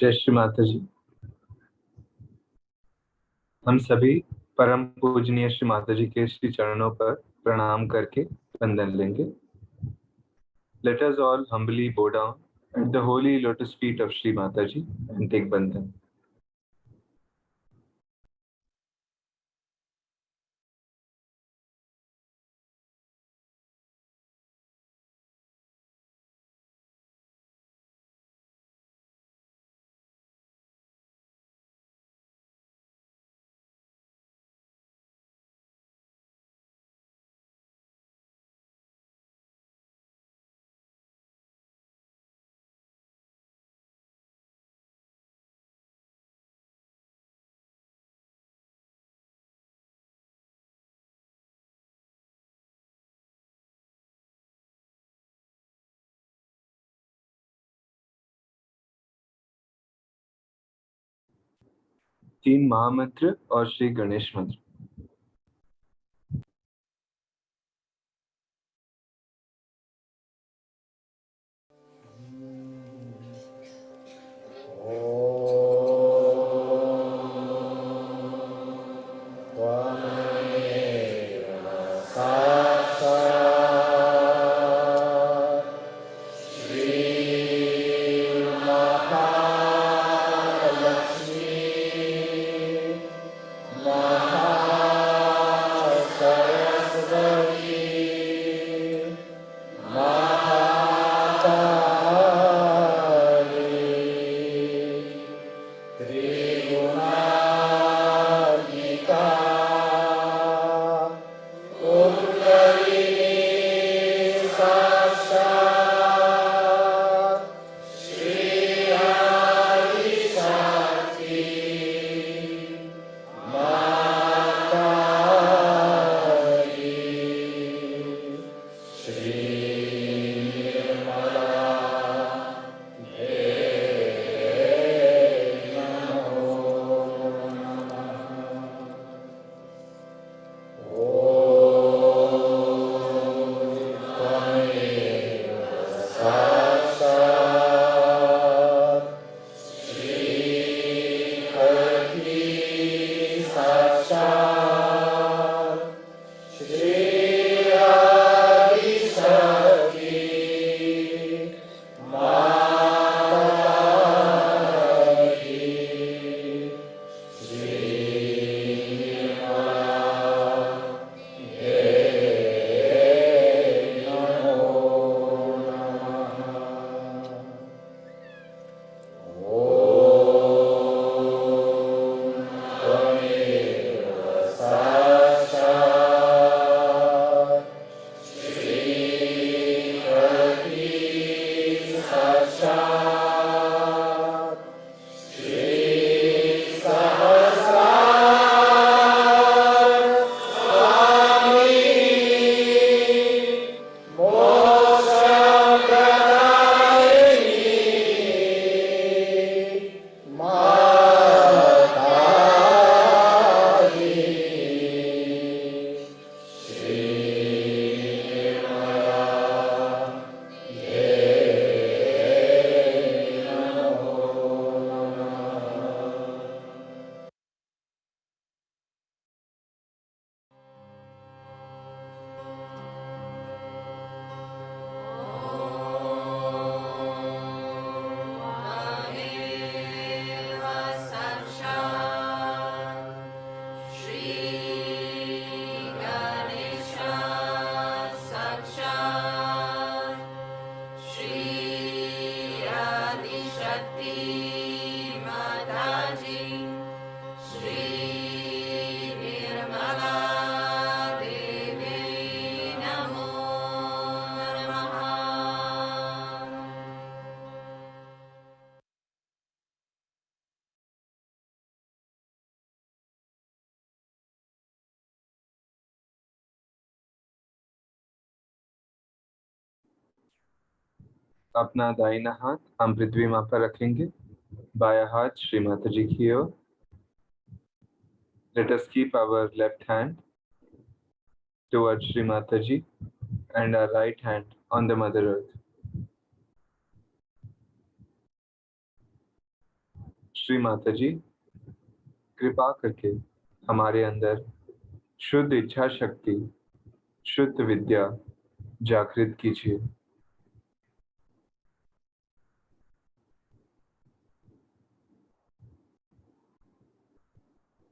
जय श्री माता जी। हम सभी परम पूजनीय श्री माता जी के श्री चरणों पर प्रणाम करके वंदन लेंगे। Let us all humbly bow down at the holy lotus feet of Shri Mataji and take bandhan. तीन महामंत्र और श्री गणेश मंत्र। अपना दाहिना हाथ हम पृथ्वी माँ पर रखेंगे, बायां हाथ श्री माता जी की ओर। Let us keep our left hand towards Shri Mataji and our right hand on the Mother Earth. Shri Mata जी, कृपा करके हमारे अंदर शुद्ध इच्छा शक्ति, शुद्ध विद्या जागृत कीजिए।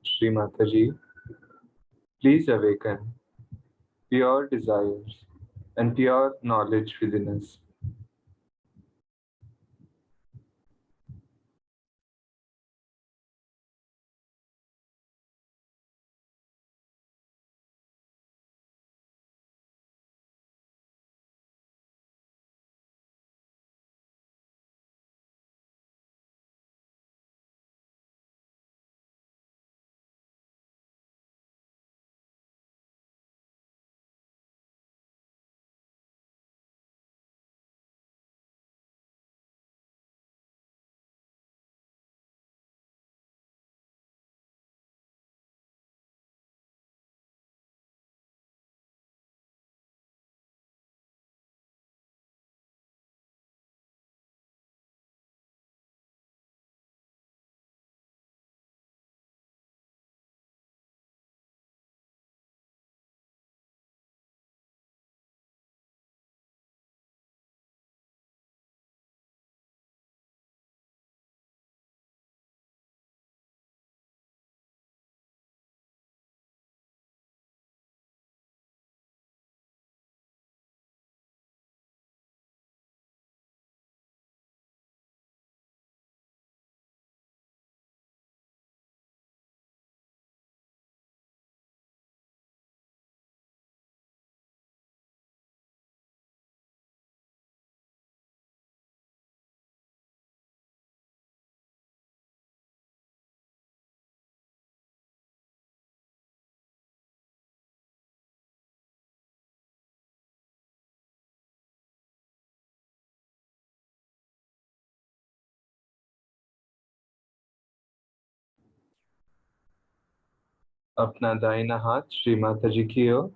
श्री माता जी, please awaken pure desires and pure knowledge within us. अपना दाहिना हाथ श्री माता जी की ओर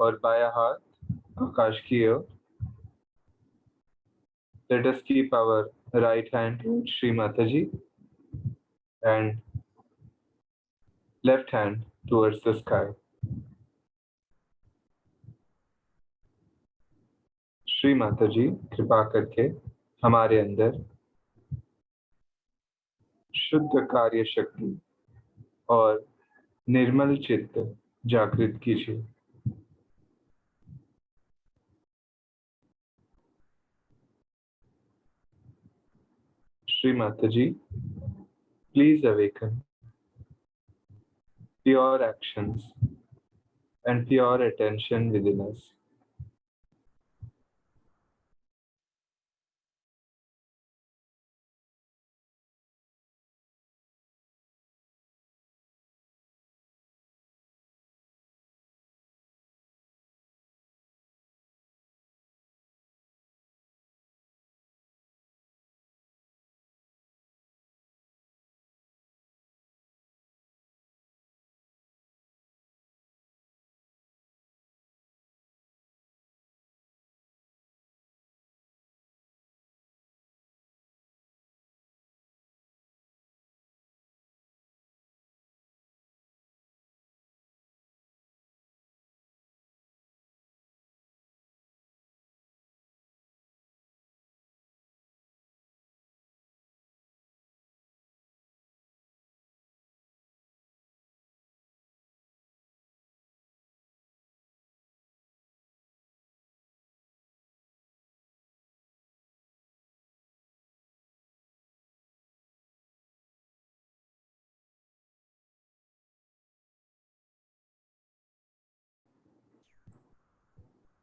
और बायां हाथ आकाश की ओर। Let us keep our right hand towards Sri Mataji and left hand towards the sky. Shri Mata जी, कृपा करके हमारे अंदर शुद्ध कार्य शक्ति और निर्मल चित्त जागृत कीजिए। श्री माता जी, please awaken pure actions and pure attention within us.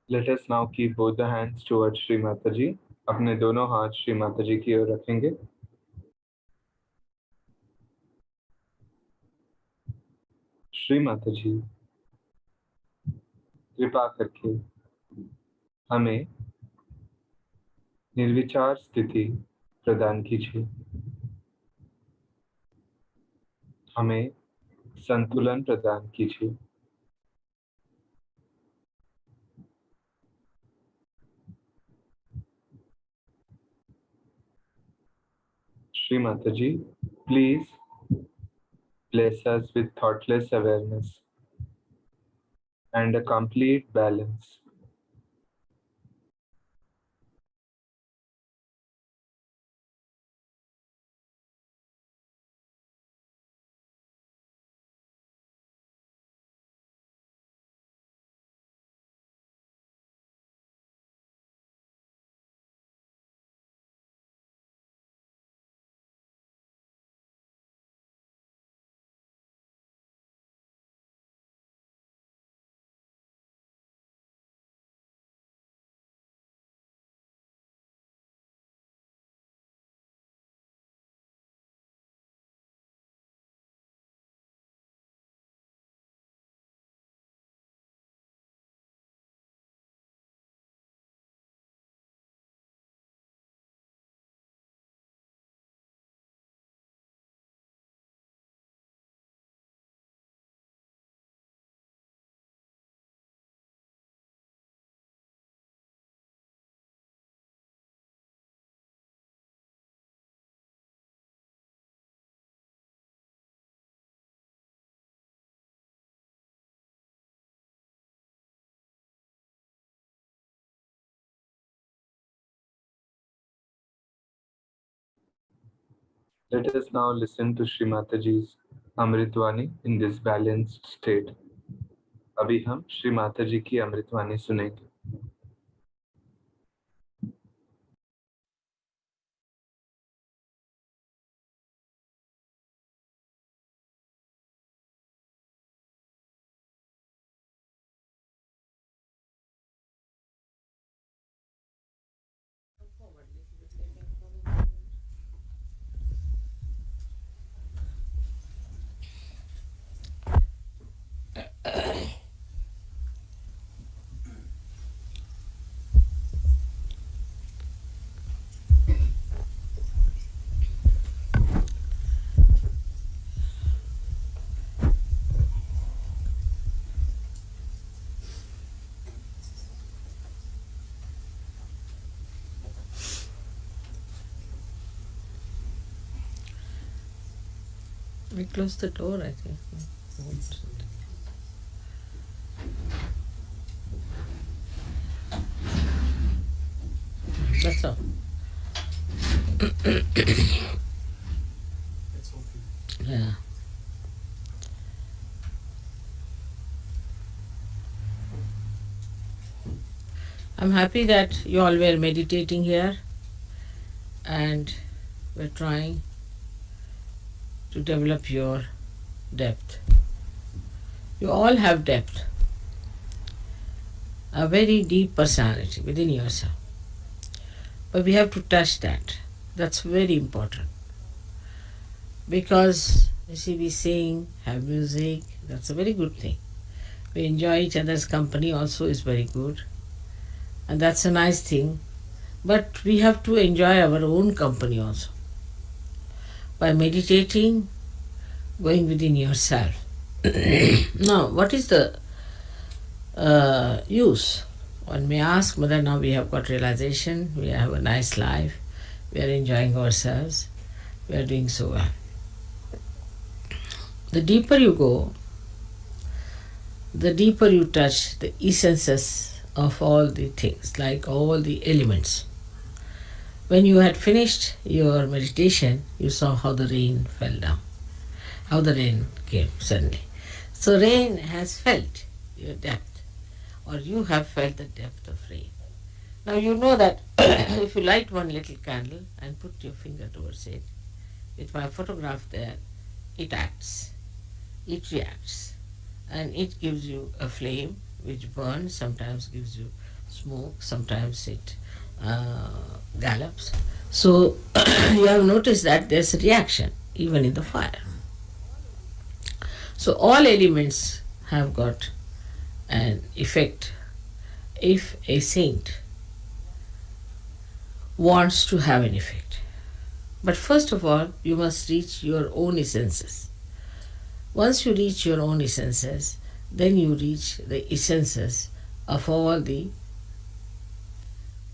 Let us now keep both the hands towards Sri Mataji. अपने दोनों हाथ श्री माता जी की ओर रखेंगे। श्री माता जी, कृपा करके हमें निर्विचार स्थिति प्रदान कीजिए। हमें संतुलन प्रदान कीजिए। Shri Mataji, please bless us with thoughtless awareness and a complete balance. Let us now listen to Shri Mataji's Amritwani in this balanced state. अभी हम श्री माता जी की अमृतवाणी सुनेंगे. We close the door, I think. That's all. Yeah. I'm happy that you all were meditating here and we're trying to develop your depth. You all have depth, a very deep personality within yourself. But we have to touch that. That's very important. Because, you see, we sing, have music, that's a very good thing. We enjoy each other's company also is very good. And that's a nice thing. But we have to enjoy our own company also. By meditating, going within yourself. Now, what is the use? One may ask, Mother, now we have got realization, we have a nice life, we are enjoying ourselves, we are doing so well. The deeper you go, the deeper you touch the essences of all the things, like all the elements. When you had finished your meditation, you saw how the rain fell down, how the rain came suddenly. So rain has felt your depth, or you have felt the depth of rain. Now you know that if you light one little candle and put your finger towards it, with my photograph there, it acts, it reacts, and it gives you a flame which burns, sometimes gives you smoke, sometimes it gallops. So you have noticed that there's a reaction even in the fire. So all elements have got an effect. If a saint wants to have an effect, but first of all you must reach your own essences. Once you reach your own essences, then you reach the essences of all the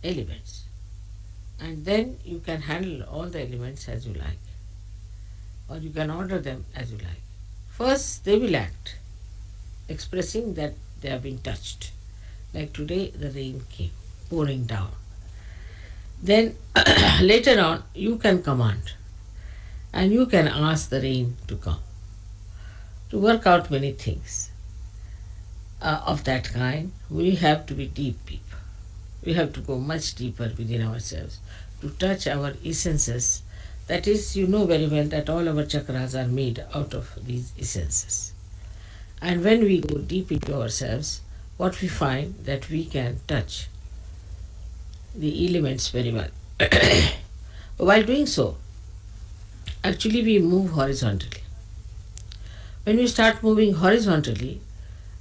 elements, and then you can handle all the elements as you like. or you can order them as you like. First, they will act, expressing that they have been touched. Like today, the rain came pouring down. Then later on, you can command and you can ask the rain to come, to work out many things of that kind. We have to be deep people. We have to go much deeper within ourselves to touch our essences. That is, you know very well that all our chakras are made out of these essences. And when we go deep into ourselves, what we find that we can touch the elements very well. While doing so, actually we move horizontally. When we start moving horizontally,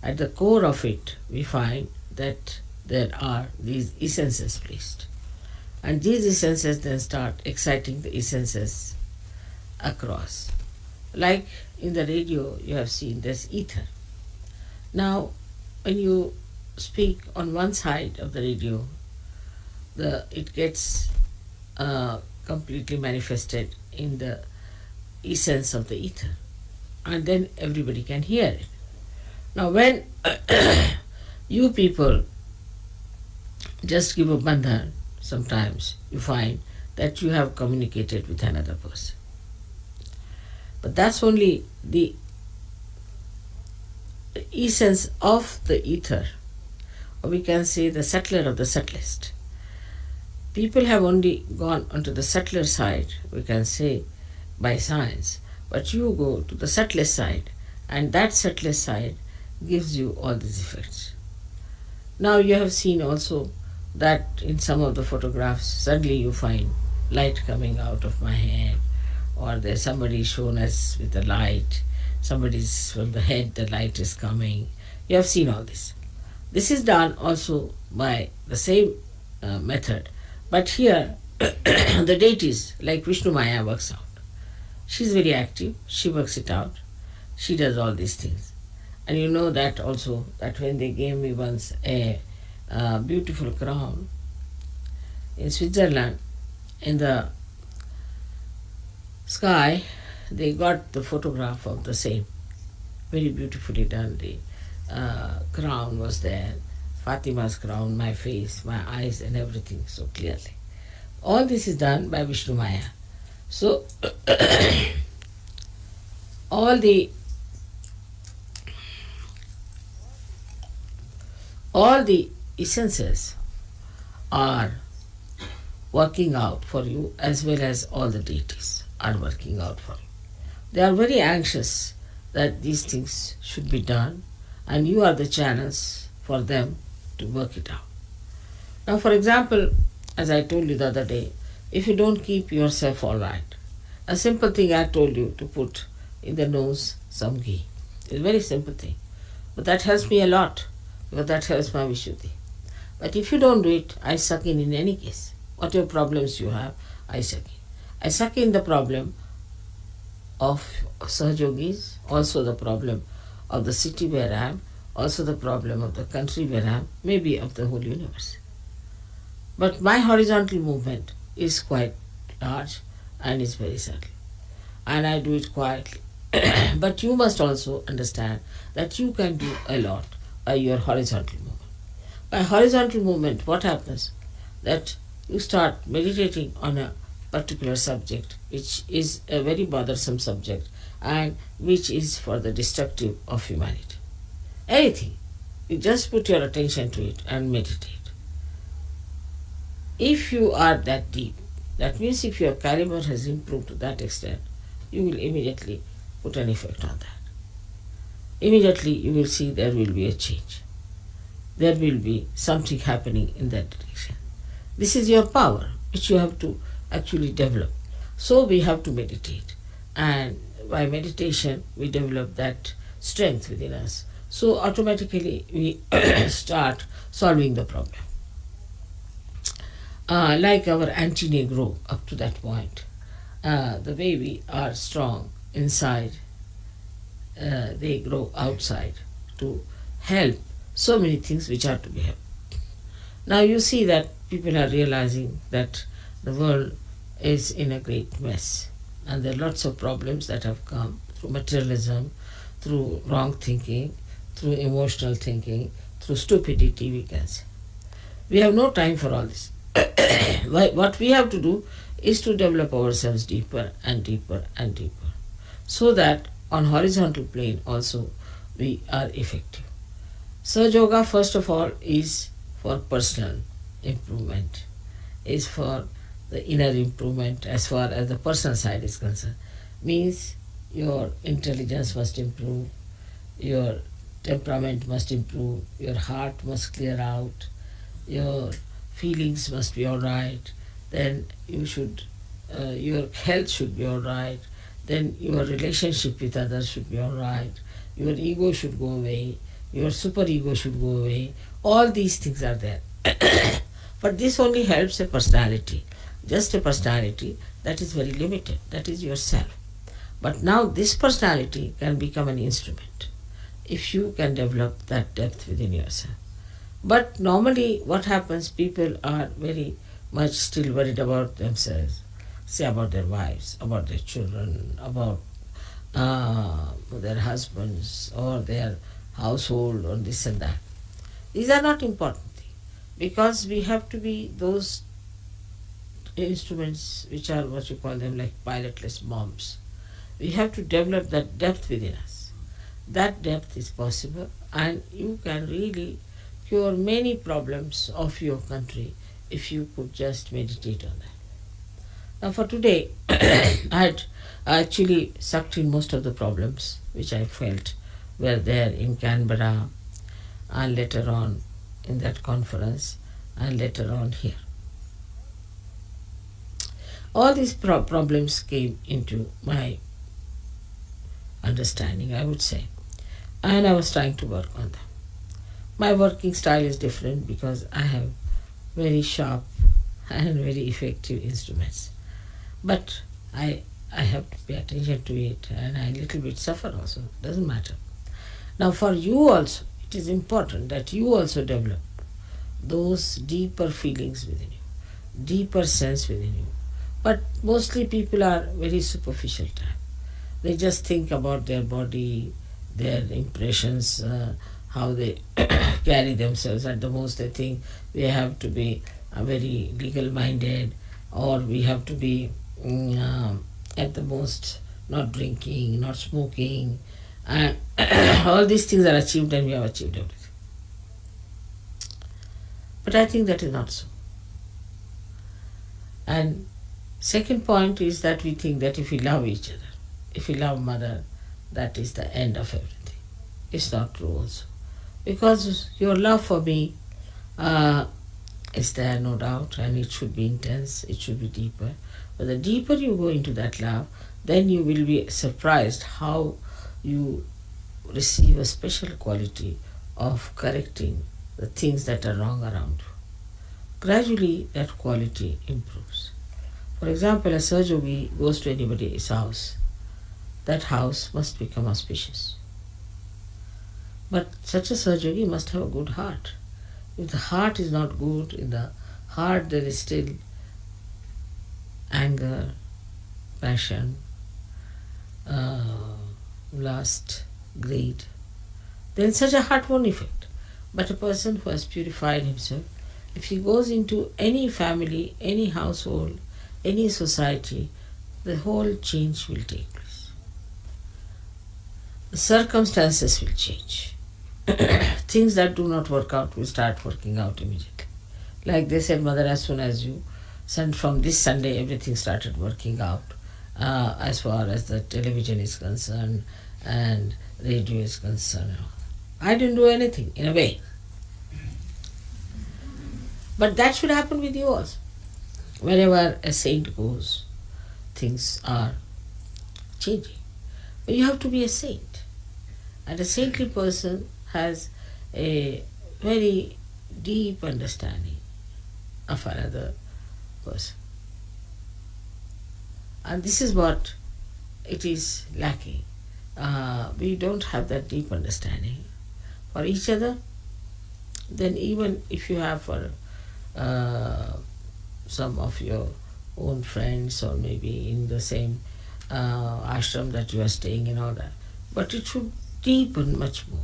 at the core of it, we find that there are these essences placed. And these essences then start exciting the essences across. Like in the radio, you have seen there's ether. Now, when you speak on one side of the radio, it gets completely manifested in the essence of the ether, and then everybody can hear it. Now, when you people just give a bandhan, sometimes you find that you have communicated with another person. But that's only the essence of the ether, or we can say the subtler of the subtlest. People have only gone onto the subtler side, we can say, by science, but you go to the subtlest side, and that subtlest side gives you all these effects. Now you have seen also that in some of the photographs, suddenly you find light coming out of my head, or there's somebody shown us with the light, somebody's from the head, the light is coming. You have seen all this. This is done also by the same method, but here the deities, like Vishnu Maya, works out. She's very active, she works it out, she does all these things. And you know that also, that when they gave me once a beautiful crown in Switzerland, in the sky, they got the photograph of the same, very beautifully done. The crown was there, Fatima's crown, my face, my eyes and everything so clearly. All this is done by Vishnu Maya. So all the essences are working out for you, as well as all the deities are working out for you. They are very anxious that these things should be done, and you are the channels for them to work it out. Now, for example, as I told you the other day, if you don't keep yourself all right, a simple thing I told you to put in the nose some ghee. It's a very simple thing, but that helps me a lot, because that helps my Vishuddhi. But if you don't do it, I suck in any case. Whatever problems you have, I suck in. I suck in the problem of Sahajayogis, also the problem of the city where I am, also the problem of the country where I am, maybe of the whole universe. But my horizontal movement is quite large and is very subtle. And I do it quietly. But you must also understand that you can do a lot by your horizontal movement. By horizontal movement, what happens? That you start meditating on a particular subject, which is a very bothersome subject and which is for the destructive of humanity. Anything. You just put your attention to it and meditate. If you are that deep, that means if your caliber has improved to that extent, you will immediately put an effect on that. Immediately you will see there will be a change. There will be something happening in that direction. This is your power, which you have to actually develop. So we have to meditate. And by meditation, we develop that strength within us. So automatically we start solving the problem. Like our antennae grow up to that point. The way we are strong inside, they grow outside to help so many things which are to be helped. Now you see that people are realizing that the world is in a great mess. And there are lots of problems that have come through materialism, through wrong thinking, through emotional thinking, through stupidity, we can say. We have no time for all this. What we have to do is to develop ourselves deeper and deeper and deeper, so that on horizontal plane also we are effective. Sahaja Yoga, first of all, is for personal improvement, is for the inner improvement as far as the personal side is concerned. Means your intelligence must improve, your temperament must improve, your heart must clear out, your feelings must be all right, then your health should be all right, then your relationship with others should be all right, your ego should go away, your super ego should go away. All these things are there. But this only helps a personality, just a personality that is very limited, that is yourself. But now this personality can become an instrument if you can develop that depth within yourself. But normally what happens, people are very much still worried about themselves, say about their wives, about their children, about their husbands or their household or this and that. These are not important things, because we have to be those instruments which are what you call them like pilotless bombs. We have to develop that depth within us. That depth is possible, and you can really cure many problems of your country if you could just meditate on that. Now for today, I actually sucked in most of the problems which I felt were there in Canberra and later on in that conference and later on here. All these problems came into my understanding, I would say, and I was trying to work on them. My working style is different because I have very sharp and very effective instruments. But I have to pay attention to it, and I a little bit suffer also. Doesn't matter. Now for you also, it is important that you also develop those deeper feelings within you, deeper sense within you. But mostly people are very superficial type. They just think about their body, their impressions, how they carry themselves. At the most they think we have to be very legal minded, or we have to be at the most not drinking, not smoking, and all these things are achieved and we have achieved everything. But I think that is not so. And second point is that we think that if we love each other, if we love mother, that is the end of everything. It's not true also. Because your love for me is there, no doubt, and it should be intense, it should be deeper. But the deeper you go into that love, then you will be surprised how you receive a special quality of correcting the things that are wrong around you. Gradually that quality improves. For example, a Sahajayogi goes to anybody's house, that house must become auspicious. But such a Sahajayogi must have a good heart. If the heart is not good, in the heart there is still anger, passion, lust, greed, then such a heart won't affect. But a person who has purified himself, if he goes into any family, any household, any society, the whole change will take place. The circumstances will change. Things that do not work out will start working out immediately. Like they said, Mother, as soon as you sent from this Sunday, everything started working out as far as the television is concerned and radio is concerned. I didn't do anything, in a way. But that should happen with you also. Wherever a saint goes, things are changing. But you have to be a saint. And a saintly person has a very deep understanding of another person. And this is what it is lacking. We don't have that deep understanding for each other. Then even if you have for some of your own friends, or maybe in the same ashram that you are staying in, all that. But it should deepen much more.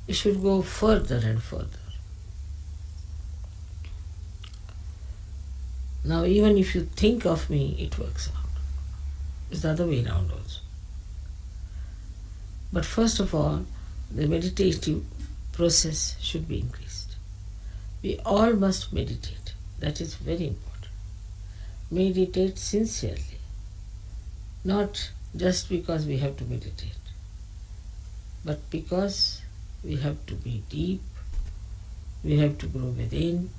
It should go further and further. Now, even if you think of me, it works out. It's the other way around also. But first of all, the meditative process should be increased. We all must meditate. That is very important. Meditate sincerely. Not just because we have to meditate, but because we have to be deep, we have to grow within,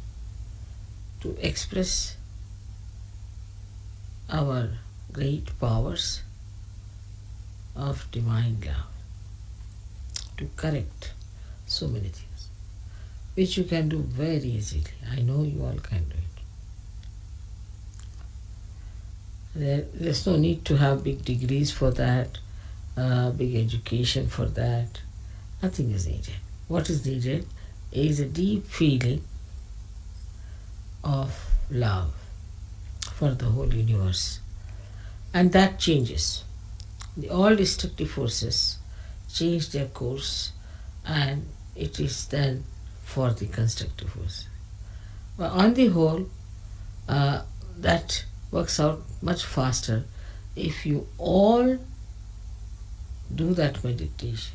to express our great powers of divine love, to correct so many things, which you can do very easily. I know you all can do it. There's no need to have big degrees for that, big education for that. Nothing is needed. What is needed is a deep feeling of love for the whole universe. And that changes. All destructive forces change their course, and it is then for the constructive force. But on the whole, that works out much faster if you all do that meditation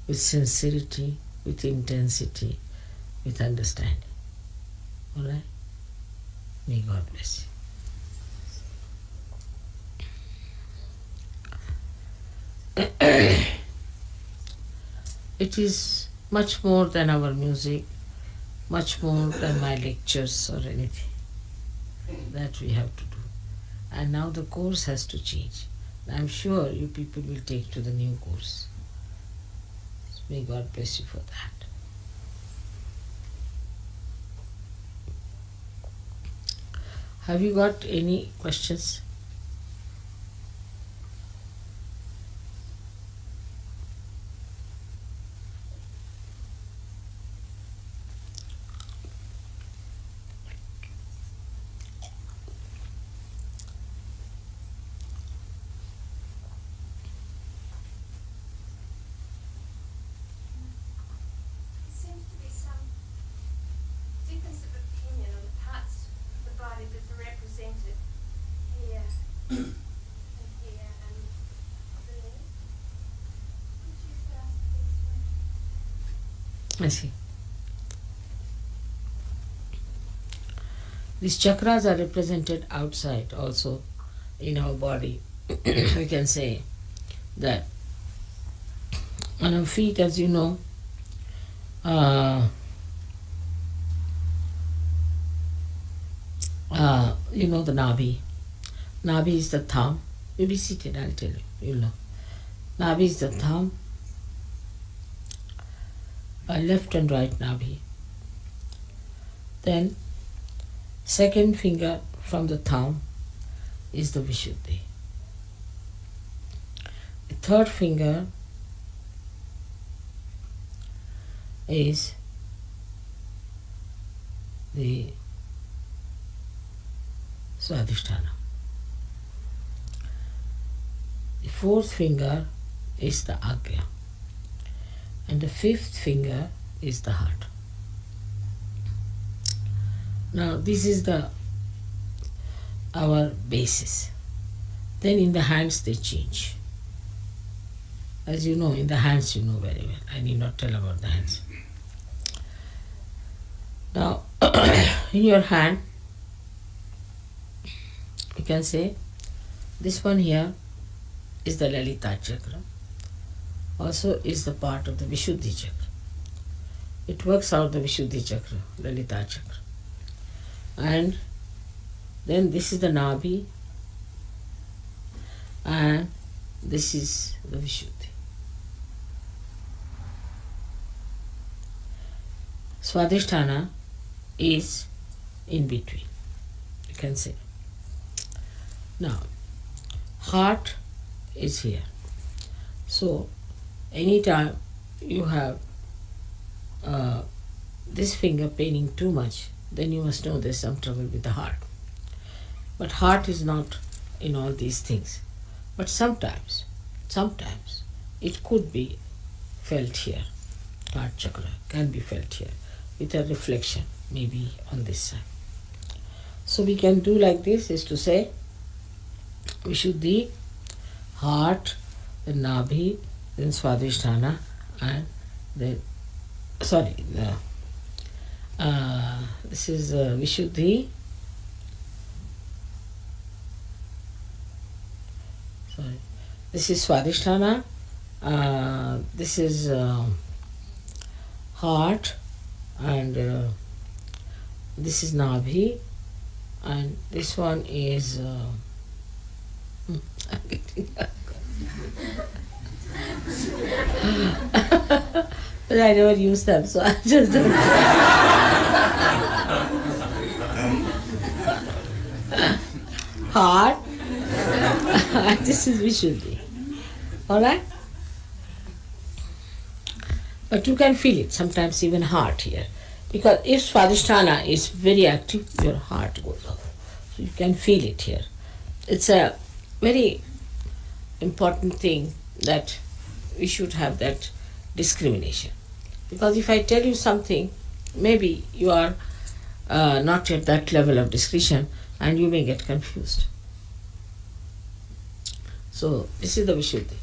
with sincerity, with intensity, with understanding. All right? May God bless you. It is much more than our music, much more than my lectures or anything that we have to do. And now the course has to change. I'm sure you people will take to the new course. May God bless you for that. Have you got any questions? I see. These chakras are represented outside also in our body. We can say that on our feet, as you know, you know the Nabi. Nabi is the thumb. You'll be seated, I'll tell you. You'll know. Nabi is the thumb. Left and right Nabi. Then second finger from the thumb is the Vishuddhi. The third finger is the Swadhisthana. The fourth finger is the Agya. And the fifth finger is the heart. Now this is our basis. Then in the hands they change. As you know, in the hands you know very well. I need not tell about the hands. Now in your hand, you can say this one here is the Lalita chakra. Also is the part of the Vishuddhi chakra. It works out the Vishuddhi chakra, Lalita chakra. And then this is the Nabi, and this is the Vishuddhi. Swadhisthana is in between, you can say. Now, heart is here. So, anytime you have this finger paining too much, then you must know there's some trouble with the heart. But heart is not in all these things. But sometimes it could be felt here. Heart chakra can be felt here with a reflection maybe on this side. So we can do like this, is to say Vishuddhi, heart, then Nabhi, then Swadhisthana, and then this is Vishuddhi. This is Swadhisthana. This is heart, and this is Nabhi, and this one is but I never use them, so I just don't. Heart. This is Vishuddhi. Alright? But you can feel it, sometimes even heart here. Because if Swadhisthana is very active, your heart goes off. So you can feel it here. It's a very important thing that we should have that discrimination. Because if I tell you something, maybe you are not at that level of discretion and you may get confused. So this is the Vishuddhi.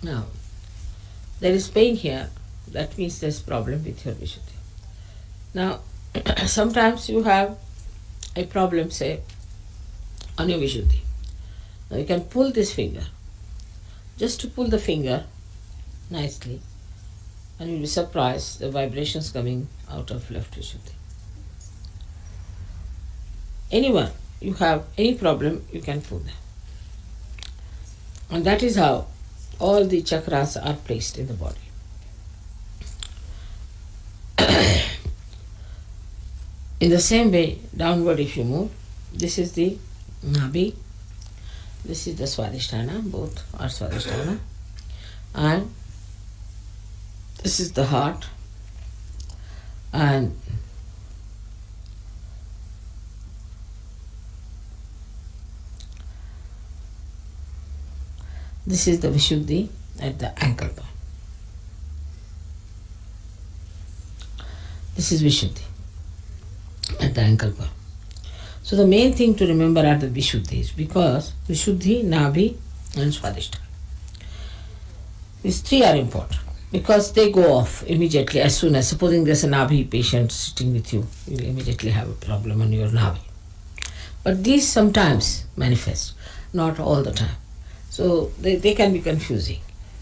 Now, there is pain here, that means there's problem with your Vishuddhi. Now, sometimes you have a problem, say, on your Vishuddhi. Now you can pull this finger. Just to pull the finger nicely, and you'll be surprised the vibrations coming out of left Vishuddhi. Anyone, you have any problem, you can pull them. And that is how all the chakras are placed in the body. In the same way, downward if you move, this is the Nabhi, this is the Swadhisthana, both are Swadhisthana, and this is the heart, and this is the Vishuddhi at the ankle bone. This is Vishuddhi at the ankle bone. So the main thing to remember are the Vishuddhis, because Vishuddhi, Nabhi and Swadhisthana. These three are important because they go off immediately as soon as, supposing there's a Nabhi patient sitting with you, you'll immediately have a problem on your Nabhi. But these sometimes manifest, not all the time. So they can be confusing.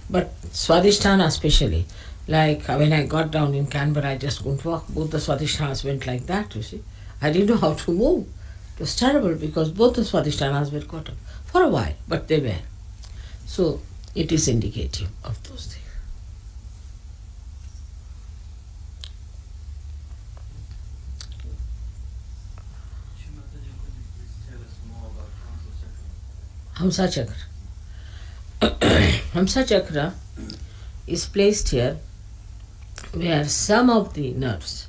But Swadhisthana especially, like when I got down in Canberra, I just couldn't walk. Both the Swadhisthhanas went like that, you see. I didn't know how to move. It was terrible because both the Swadhisthhanas were caught up for a while, but they were. So it is indicative of those things. Hamsa Chakra. Hamsa Chakra is placed here where some of the nerves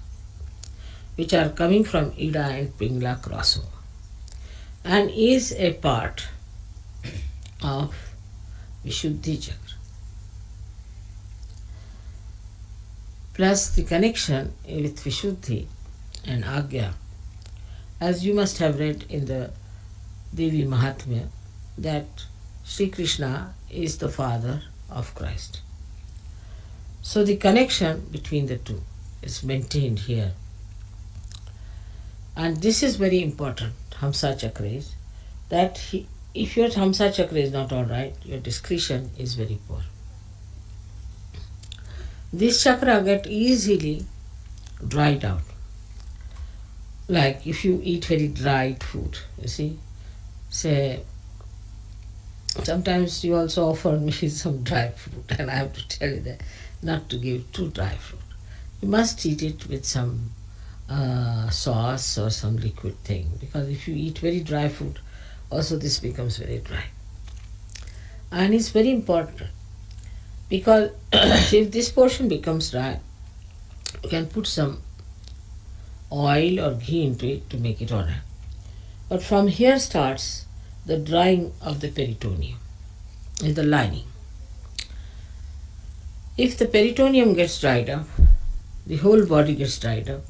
which are coming from Ida and Pingala cross over and is a part of Vishuddhi Chakra. Plus the connection with Vishuddhi and Agya, as you must have read in the Devi Mahatmya, that Sri Krishna is the father of Christ. So the connection between the two is maintained here. And this is very important, Hamsa Chakra is, that if your Hamsa Chakra is not alright, your discretion is very poor. This chakra get easily dried out. Like if you eat very dried food, you see, say, sometimes you also offer me some dry fruit, and I have to tell you that not to give too dry fruit. You must eat it with some sauce or some liquid thing, because if you eat very dry food, also this becomes very dry. And it's very important, because if this portion becomes dry, you can put some oil or ghee into it to make it alright. But from here starts the drying of the peritoneum, is the lining. If the peritoneum gets dried up, the whole body gets dried up.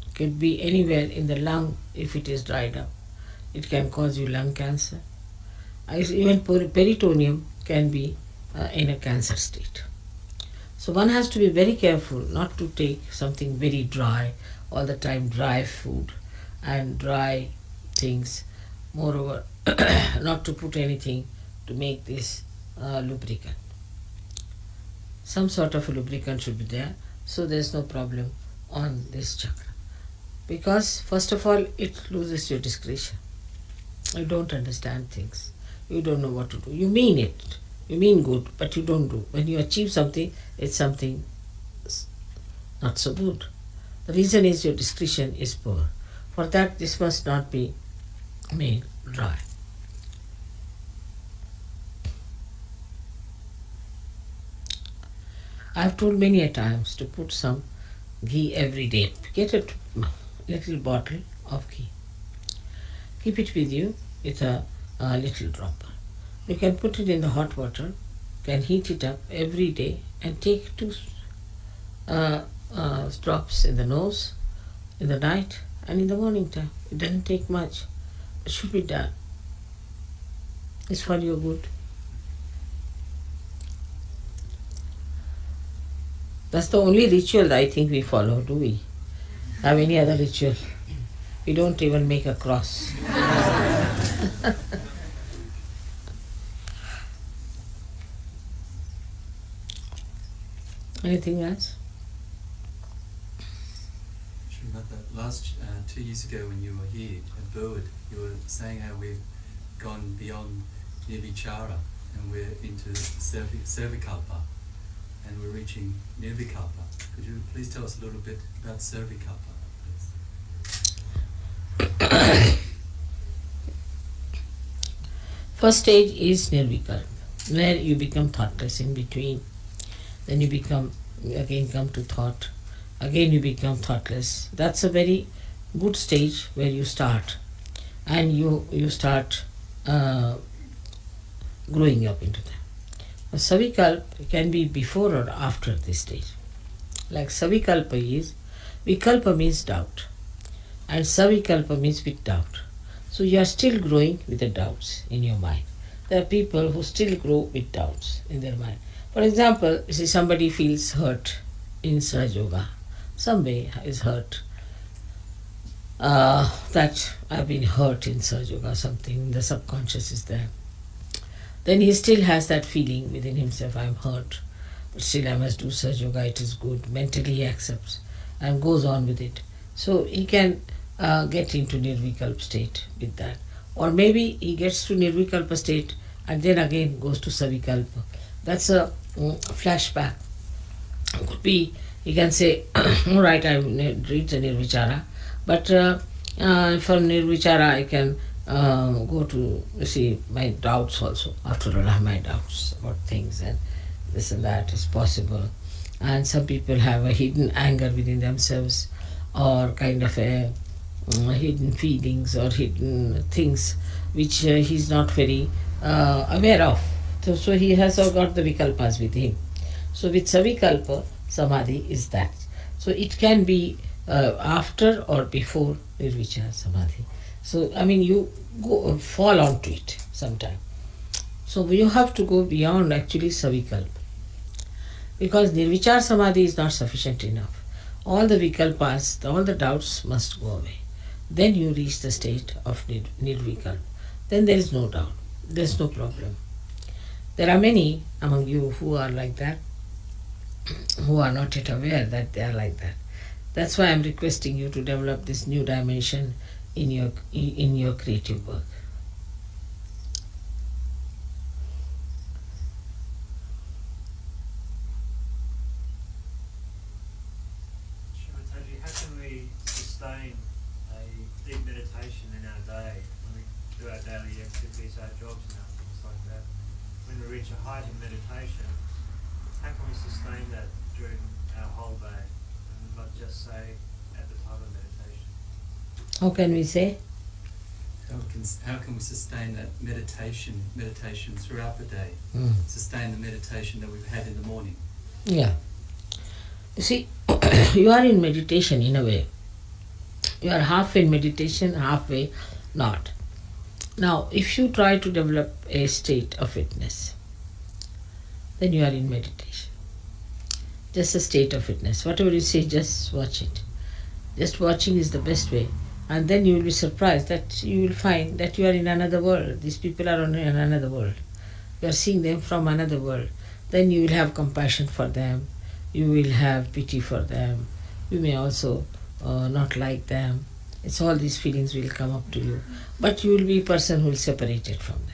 It could be anywhere in the lung if it is dried up. It can cause you lung cancer. Even peritoneum can be in a cancer state. So one has to be very careful not to take something very dry, all the time dry food and dry things. Moreover, not to put anything to make this lubricant. Some sort of a lubricant should be there, so there's no problem on this chakra. Because first of all, it loses your discretion. You don't understand things. You don't know what to do. You mean it. You mean good, but you don't do. When you achieve something, it's something not so good. The reason is your discretion is poor. For that, this must not be made dry. I have told many a times to put some ghee every day. Get a little bottle of ghee. Keep it with you with a little dropper. You can put it in the hot water, can heat it up every day and take 2 drops in the nose in the night and in the morning time. It doesn't take much. It should be done. It's for your good. That's the only ritual that I think we follow, do we? Have any other ritual? We don't even make a cross. Anything else? Last 2 years ago when you were here at Burwood, you were saying how we've gone beyond Nirvichara and we're into Servikalpa and we're reaching Nirvikalpa. Could you please tell us a little bit about Servikalpa, please? First stage is Nirvikalpa, where you become thoughtless in between. Then you become, again come to thought. Again you become thoughtless. That's a very good stage where you start. And you start growing up into that. Savikalpa can be before or after this stage. Like Savikalpa is, Vikalpa means doubt. And Savikalpa means with doubt. So you are still growing with the doubts in your mind. There are people who still grow with doubts in their mind. For example, you see somebody feels hurt in Sahaja. Somebody is hurt. That I've been hurt in Sahaja, something, the subconscious is there. Then he still has that feeling within himself, I'm hurt, but still I must do Sahaja, it is good. Mentally he accepts and goes on with it. So he can get into Nirvikalpa state with that. Or maybe he gets to Nirvikalpa state and then again goes to Savikalpa. That's a flashback. Could be, he can say, all right, I read the Nirvichara, but from Nirvichara I can go to, you see, my doubts also. After all, I have my doubts about things and this and that is possible. And some people have a hidden anger within themselves or kind of a hidden feelings or hidden things which he's not very aware of. So he has got the vikalpas with him. So with savikalpa, samadhi is that. So it can be after or before nirvichara samadhi. So I mean you go fall onto it sometime. So you have to go beyond actually savikalpa. Because nirvichara samadhi is not sufficient enough. All the vikalpas, all the doubts must go away. Then you reach the state of nirvikalpa. Then there is no doubt. There is no problem. There are many among you who are like that, who are not yet aware that they are like that. That's why I am requesting you to develop this new dimension in your creative work. How can we sustain a deep meditation in our day when we do our daily activities, our jobs and our things like that? When we reach a height in meditation, how can we sustain that during our whole day and not just say at the time of meditation? How can we say? How can we sustain that meditation throughout the day? Sustain the meditation that we've had in the morning. Yeah. You see, you are in meditation in a way. You are half in meditation, halfway not. Now, if you try to develop a state of witness, then you are in meditation. Just a state of witness. Whatever you say, just watch it. Just watching is the best way. And then you will be surprised that you will find that you are in another world. These people are in another world. You are seeing them from another world. Then you will have compassion for them. You will have pity for them. You may also not like them. It's all these feelings will come up to you. But you will be a person who will separate it from them.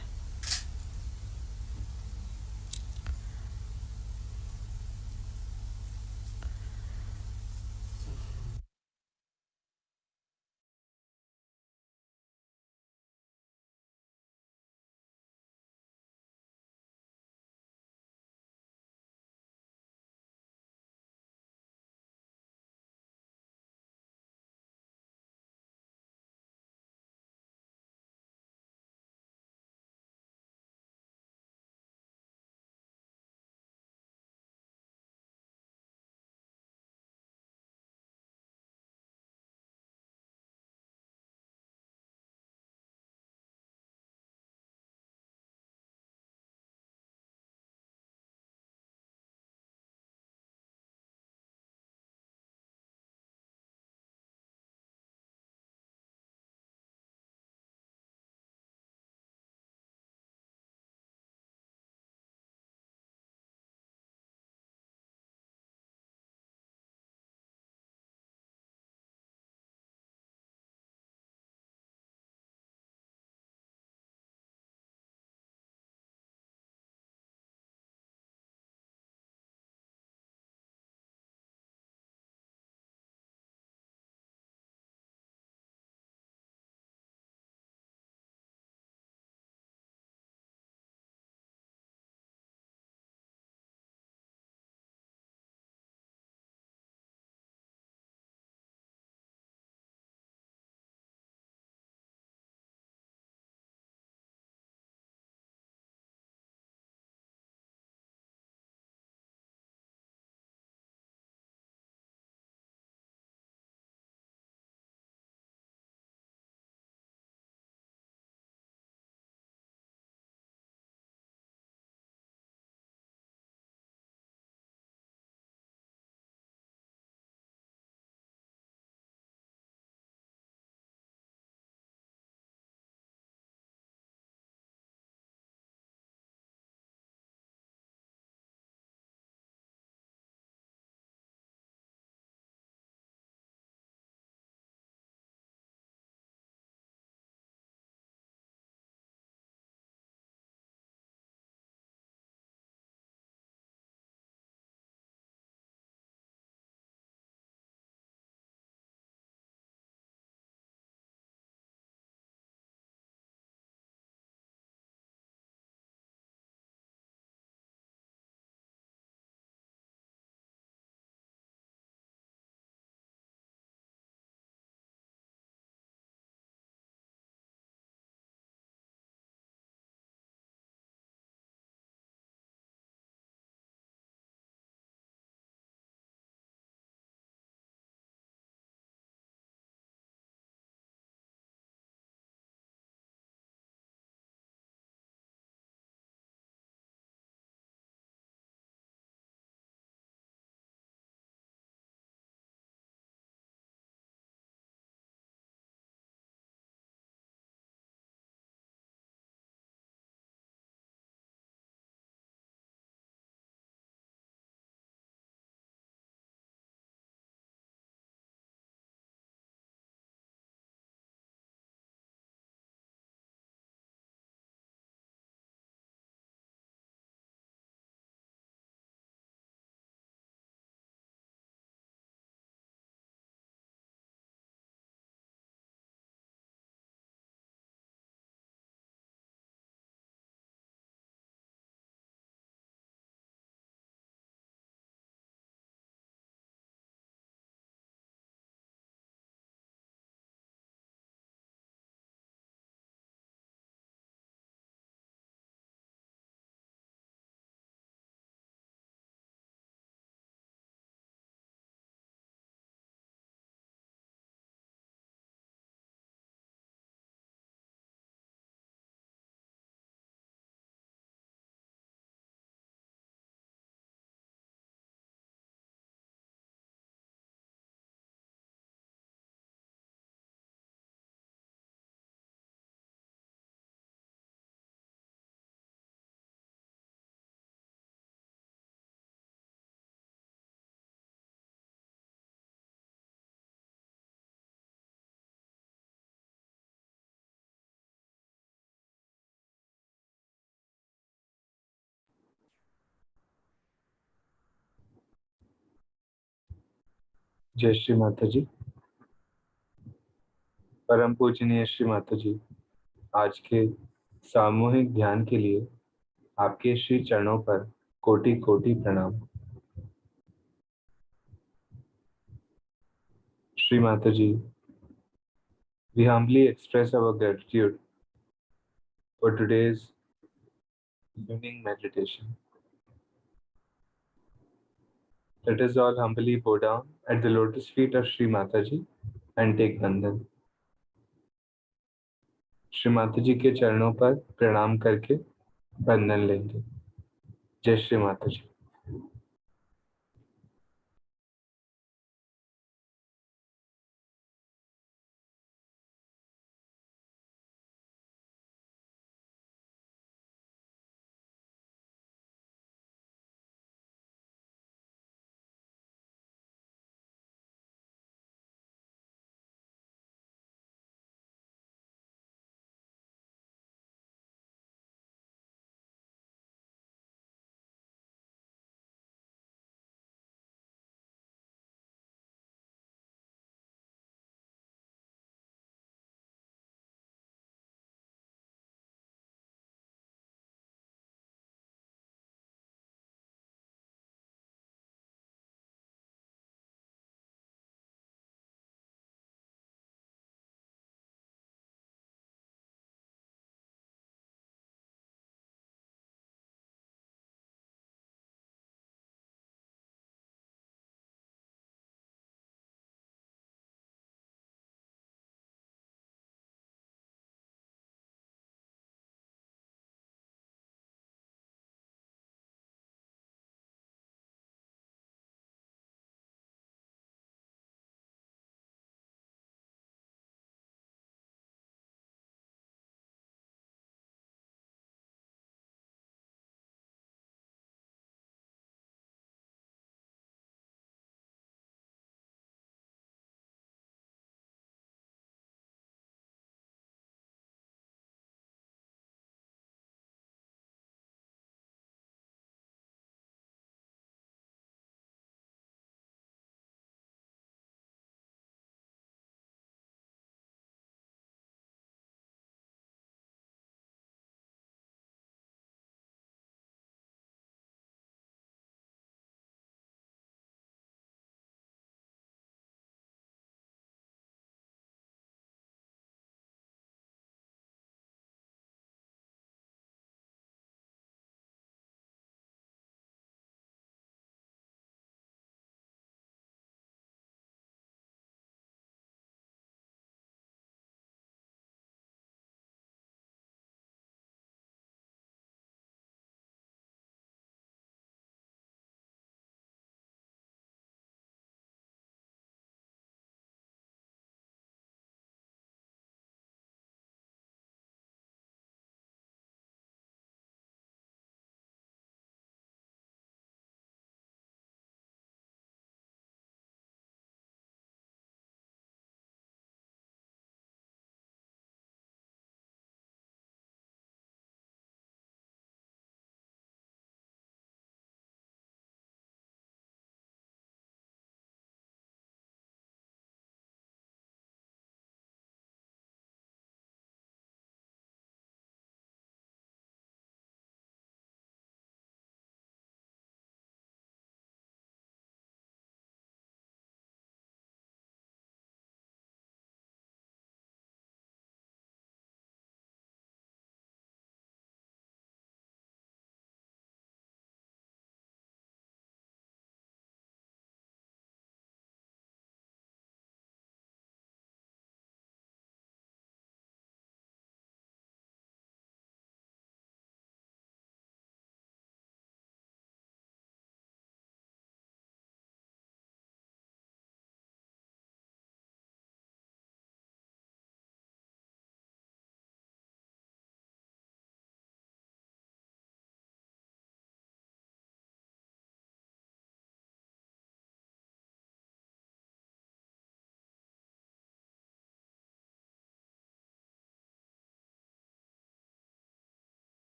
जय श्री माता जी। परम पूजनीय श्री माता जी, आज के सामूहिक ध्यान के लिए आपके श्री चरणों पर कोटि कोटि प्रणाम। श्री माता जी, we humbly express our gratitude for today's evening meditation. Let us all humbly bow down at the lotus feet of Shri Mataji and take Bandan. Shri Mata जी के चरणों पर प्रणाम करके बंधन लेंगे। जय श्री माता जी।